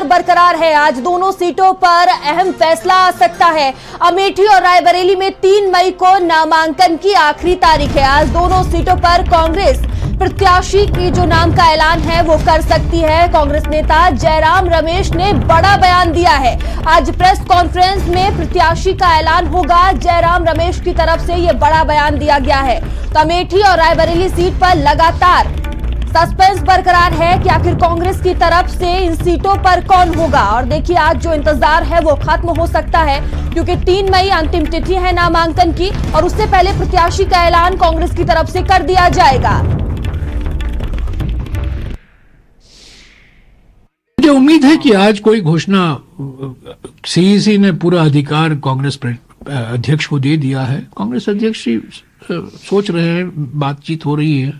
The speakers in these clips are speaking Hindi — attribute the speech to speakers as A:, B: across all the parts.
A: बरकरार है। आज दोनों सीटों पर अहम फैसला आ सकता है। अमेठी और रायबरेली में 3 मई को नामांकन की आखिरी तारीख है। आज दोनों सीटों पर कांग्रेस प्रत्याशी की जो नाम का ऐलान है वो कर सकती है। कांग्रेस नेता जयराम रमेश ने बड़ा बयान दिया है। आज प्रेस कॉन्फ्रेंस में प्रत्याशी का ऐलान होगा। जयराम रमेश की तरफ से ये बड़ा बयान दिया गया है। तो अमेठी और रायबरेली सीट पर लगातार सस्पेंस बरकरार है कि आखिर कांग्रेस की तरफ से इन सीटों पर कौन होगा। और देखिए आज जो इंतजार है वो खत्म हो सकता है, क्योंकि 3 मई अंतिम तिथि है नामांकन की और उससे पहले प्रत्याशी का ऐलान कांग्रेस की तरफ से कर दिया जाएगा।
B: मुझे उम्मीद है कि आज कोई घोषणा सीईसी ने पूरा अधिकार कांग्रेस अध्यक्ष को दे दिया है। कांग्रेस अध्यक्ष सोच रहे हैं, बातचीत हो रही है,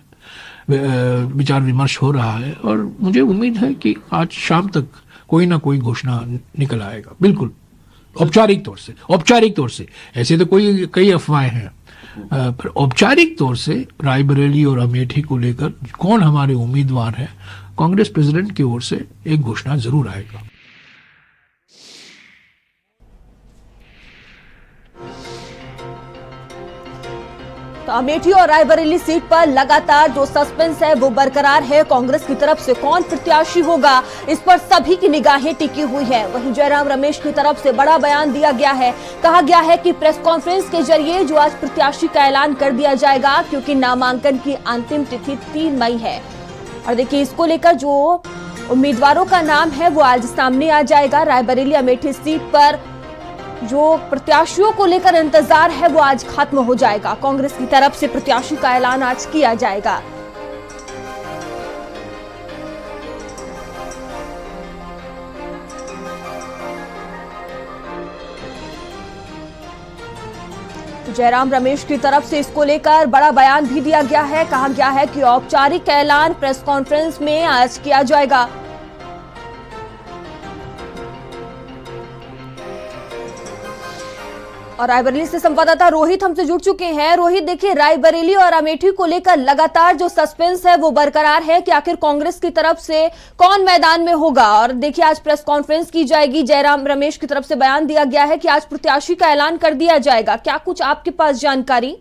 B: विचार विमर्श हो रहा है और मुझे उम्मीद है कि आज शाम तक कोई ना कोई घोषणा निकल आएगा। बिल्कुल औपचारिक तौर से ऐसे तो कई अफवाहें हैं, पर औपचारिक तौर से रायबरेली और अमेठी को लेकर कौन हमारे उम्मीदवार हैं, कांग्रेस प्रेसिडेंट की ओर से एक घोषणा जरूर आएगा।
A: तो अमेठी और रायबरेली सीट पर लगातार जो सस्पेंस है वो बरकरार है। कांग्रेस की तरफ से कौन प्रत्याशी होगा इस पर सभी की निगाहें टिकी हुई है। वहीं जयराम रमेश की तरफ से बड़ा बयान दिया गया है। कहा गया है कि प्रेस कॉन्फ्रेंस के जरिए जो आज प्रत्याशी का ऐलान कर दिया जाएगा, क्योंकि नामांकन की अंतिम तिथि 3 मई है। और देखिए इसको लेकर जो उम्मीदवारों का नाम है वो आज सामने आ जाएगा। रायबरेली अमेठी सीट पर जो प्रत्याशियों को लेकर इंतजार है वो आज खत्म हो जाएगा। कांग्रेस की तरफ से प्रत्याशी का ऐलान आज किया जाएगा। जयराम रमेश की तरफ से इसको लेकर बड़ा बयान भी दिया गया है। कहा गया है कि औपचारिक ऐलान प्रेस कॉन्फ्रेंस में आज किया जाएगा। और रायबरेली से संवाददाता रोहित हमसे जुड़ चुके हैं। रोहित, देखिए रायबरेली और अमेठी को लेकर लगातार जो सस्पेंस है वो बरकरार है कि आखिर कांग्रेस की तरफ से कौन मैदान में होगा। और देखिए आज प्रेस कॉन्फ्रेंस की जाएगी। जयराम रमेश की तरफ से बयान दिया गया है कि आज प्रत्याशी का ऐलान कर दिया जाएगा। क्या कुछ आपके पास जानकारी?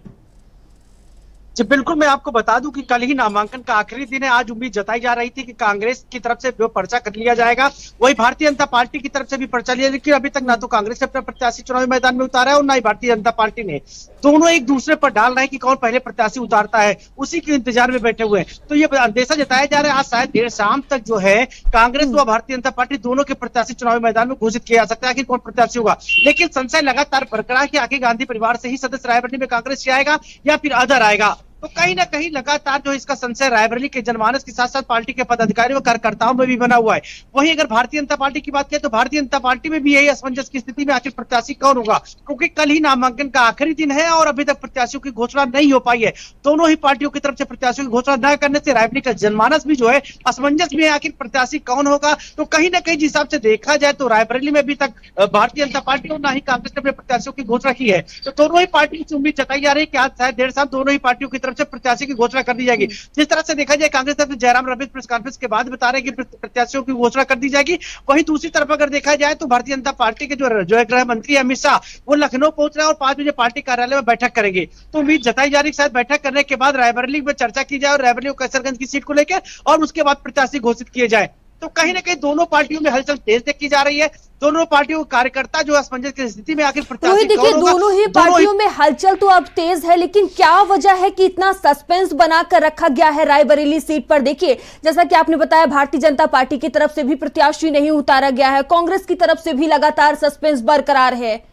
C: जी बिल्कुल, मैं आपको बता दूं कि कल ही नामांकन का आखिरी दिन है। आज उम्मीद जताई जा रही थी कि कांग्रेस की तरफ से जो पर्चा कर लिया जाएगा, वही भारतीय जनता पार्टी की तरफ से भी पर्चा लिया, लेकिन अभी तक ना तो कांग्रेस ने अपना प्रत्याशी चुनावी मैदान में उतारा है और ना ही भारतीय जनता पार्टी ने। दोनों एक दूसरे पर डाल रहे हैं कि कौन पहले प्रत्याशी उतारता है, उसी के इंतजार में बैठे हुए हैं। तो ये अंदेशा जताया जा रहा है आज शायद देर शाम तक जो है कांग्रेस व भारतीय जनता पार्टी दोनों के प्रत्याशी चुनावी मैदान में घोषित किया जा सकता है आखिर कौन प्रत्याशी होगा। लेकिन संशय लगातार बरकरार कि आखिर गांधी परिवार से ही सदस्य रायबरेली में कांग्रेस से आएगा या फिर अदर आएगा। तो कहीं ना कहीं लगातार जो इसका संशय रायबरेली के जनमानस के साथ साथ पार्टी के पदाधिकारियों कार्यकर्ताओं में भी बना हुआ है। वहीं अगर भारतीय जनता पार्टी की बात करें तो भारतीय जनता पार्टी में भी यही असमंजस की स्थिति में आखिर प्रत्याशी कौन होगा, क्योंकि कल ही नामांकन का आखिरी दिन है और अभी तक प्रत्याशियों की घोषणा नहीं हो पाई है। दोनों ही पार्टियों की तरफ से प्रत्याशियों की घोषणा न करने से रायबरेली का जनमानस भी जो है असमंजस में है, आखिर प्रत्याशी कौन होगा। तो कहीं ना कहीं जिस हिसाब से देखा जाए तो रायबरेली में अभी तक भारतीय जनता पार्टी और ना ही कांग्रेस ने अपने प्रत्याशियों की घोषणा की है। तो दोनों ही पार्टियों से उम्मीद जताई जा रही है कि आज शायद देर शाम दोनों ही पार्टियों की तरफ से प्रत्याशी की घोषणा कर दी जाएगी। जिस तरह से देखा जाए कांग्रेस तरफ से जयराम रमेश प्रेस कॉन्फ्रेंस के बाद बता रहे हैं कि प्रत्याशियों की घोषणा कर दी जाएगी। वहीं दूसरी तरफ अगर देखा जाए तो भारतीय जनता पार्टी के जो गृह मंत्री अमित शाह वो लखनऊ पहुंच रहे हैं और 5 बजे पार्टी कार्यालय में बैठक करेंगे। तो उम्मीद जताई जा रही है शायद बैठक करने के बाद रायबरेली में चर्चा की जाए और रायबरेली और कैसरगंज की सीट को लेकर और उसके बाद प्रत्याशी घोषित किए जाए। तो कहीं ना कहीं दोनों पार्टियों में हलचल तेज देखी जा रही है। दोनों पार्टियों के कार्यकर्ता जो असमंजस की स्थिति में आखिर प्रत्याशी
A: देखिए दोनों ही पार्टियों में हलचल तो अब तेज है, लेकिन क्या वजह है कि इतना सस्पेंस बनाकर रखा गया है रायबरेली सीट पर? देखिए जैसा कि आपने बताया भारतीय जनता पार्टी की तरफ से भी प्रत्याशी नहीं उतारा गया है, कांग्रेस की तरफ से भी लगातार सस्पेंस बरकरार है।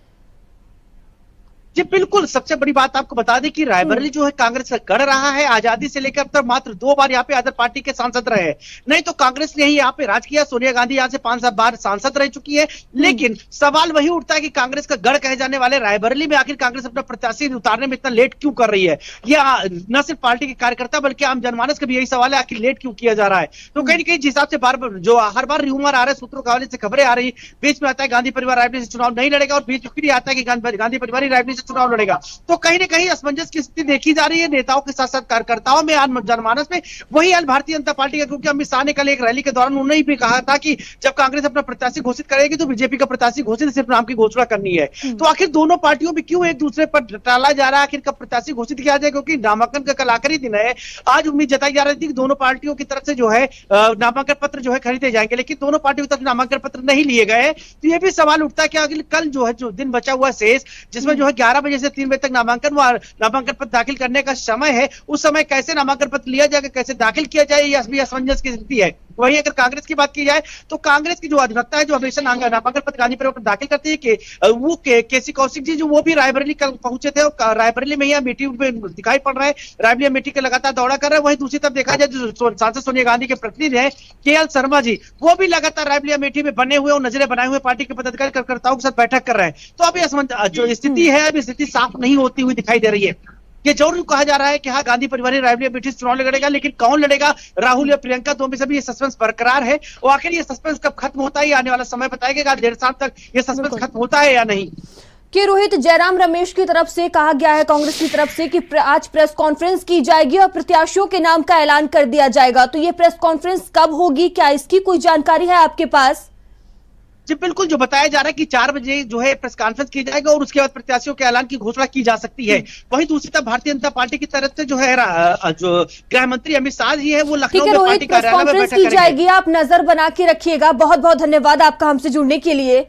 C: जी बिल्कुल, सबसे बड़ी बात आपको बता दें कि रायबरेली जो है कांग्रेस का गढ़ रहा है। आजादी से लेकर अब तक मात्र 2 बार यहाँ पे अदर पार्टी के सांसद रहे हैं, नहीं तो कांग्रेस ने ही यहाँ पे राज किया। सोनिया गांधी यहाँ से 5 बार सांसद रह चुकी है। लेकिन सवाल वही उठता है कि कांग्रेस का गढ़ कहे जाने वाले रायबरेली में आखिर कांग्रेस अपना प्रत्याशी उतारने में इतना लेट क्यों कर रही है। यह न सिर्फ पार्टी के कार्यकर्ता बल्कि आम जनमानस का भी यही सवाल है, आखिर लेट क्यों किया जा रहा है। तो कहीं ना कहीं जिस हिसाब से बार जो हर बार रूमर आ रहे, सूत्रों के हवाले से खबरें आ रही, बीच में आता है गांधी परिवार रायबरेली से चुनाव नहीं लड़ेगा और बीच में फिर आता है कि गांधी परिवार ही रायबरेली से चुनाव लड़ेगा। तो कहीं ना कहीं असमंजस की स्थिति देखी जा रही है नेताओं के साथ साथ कार्यकर्ताओं में, जनमानस में। वही हाल भारतीय जनता पार्टी का, क्योंकि अमित शाह ने कल एक रैली के दौरान उन्होंने भी कहा था कि जब कांग्रेस अपना प्रत्याशी घोषित करेगी तो बीजेपी का प्रत्याशी घोषित सिर्फ नाम की घोषणा करनी है। तो आखिर दोनों पार्टियों में क्यों एक दूसरे पर टाला जा रहा है, आखिर कब प्रत्याशी घोषित किया जाए, क्योंकि नामांकन का कल आखिरी दिन है। आज उम्मीद जताई जा रही थी कि दोनों पार्टियों की तरफ से जो है नामांकन पत्र जो है खरीदे जाएंगे, लेकिन दोनों पार्टियों की तरफ नामांकन पत्र नहीं लिए गए। तो ये भी सवाल उठता है कि अगले कल जो है, जो दिन बचा हुआ शेष, जिसमें जो है 11 बजे से 3 बजे तक नामांकन पत्र दाखिल करने का समय है, उस समय कैसे नामांकन पत्र लिया जाएगा, कैसे दाखिल किया जाए, यह भी असमंजस की स्थिति है। वहीं अगर कांग्रेस की बात की जाए तो कांग्रेस की जो अधिवक्ता है, जो हमेशा नामांकन पत्र गांधी पर दाखिल करती है, कि वो केसी कौशिक जी, जो वो भी रायबरेली कल पहुंचे थे और रायबरेली में यहाँ मीटिंग पे दिखाई पड़ रहे हैं, रायबरेली मीटिंग का लगातार दौरा कर रहे हैं। वहीं दूसरी तरफ देखा जाए जो सांसद सोनिया गांधी के प्रतिनिधि है केएल शर्मा जी, वो भी लगातार रायबरेली मीटिंग में बने हुए और नजरें बनाए हुए पार्टी के पदाधिकारी कार्यकर्ताओं के साथ बैठक कर रहे हैं। तो अभी जो स्थिति है, अभी स्थिति साफ नहीं होती हुई दिखाई दे रही है। ये जरूर कहा जा रहा है कि हाँ, गांधी परिवार रायबरेली मीटिंग चुनाव लड़ेगा, लेकिन कौन लड़ेगा, राहुल या प्रियंका, तो भी ये सस्पेंस बरकरार है। और आखिर ये सस्पेंस कब खत्म होता है, आने वाला समय बताएगा। 1.5 साल तक ये सस्पेंस खत्म होता है या नहीं।
A: कि रोहित, जयराम रमेश की तरफ से कहा गया है, कांग्रेस की तरफ से, कि आज प्रेस कॉन्फ्रेंस की जाएगी और प्रत्याशियों के नाम का ऐलान कर दिया जाएगा। तो ये प्रेस कॉन्फ्रेंस कब होगी, क्या इसकी कोई जानकारी है आपके पास?
C: जी बिल्कुल, जो बताया जा रहा है कि 4 बजे जो है प्रेस कॉन्फ्रेंस की जाएगा और उसके बाद प्रत्याशियों के ऐलान की घोषणा की जा सकती है। वहीं दूसरी तरफ भारतीय जनता पार्टी की तरफ से जो है जो गृह मंत्री अमित शाह जी है, वो लखनऊ में पार्टी कार्यालय में बैठक करेंगे।
A: की जाएगी, आप नजर बना के रखिएगा। बहुत बहुत धन्यवाद आपका हमसे जुड़ने के लिए।